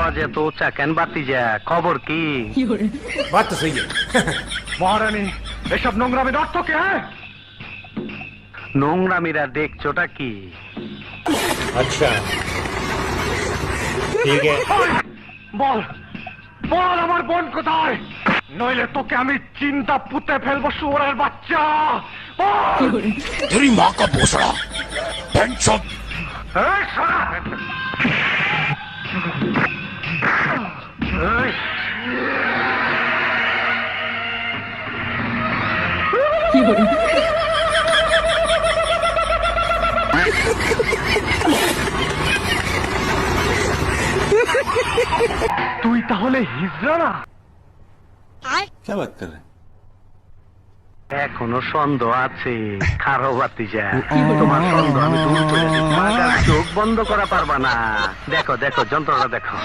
আওয়াজ এত উঁচা কেন বাতিজা? খবর কি? बात तो सही है। মহারানী, এসব নোংরামি অর্থ কি? হ্যাঁ, নোংরামিরা দেখছোটা কি? अच्छा ठीक है। বল বল আমার বোন কোথায়, নইলে তোকে আমি চিন্তা পুঁতে ফেলবো শুয়োরের বাচ্চা। বল। तेरी माँ का भोसड़ा। पेंशन। এই শালা! এই! তুই তাহলে হিজড়া না? क्या बात कर रहे हैं? এখনো সন্দেহ আছে। খারো বাতিজা, তোমার সন্দেহ আমি দূর করে দিই। মাগার চোখ বন্ধ করা পারবা না। দেখো দেখো যন্ত্রটা দেখো।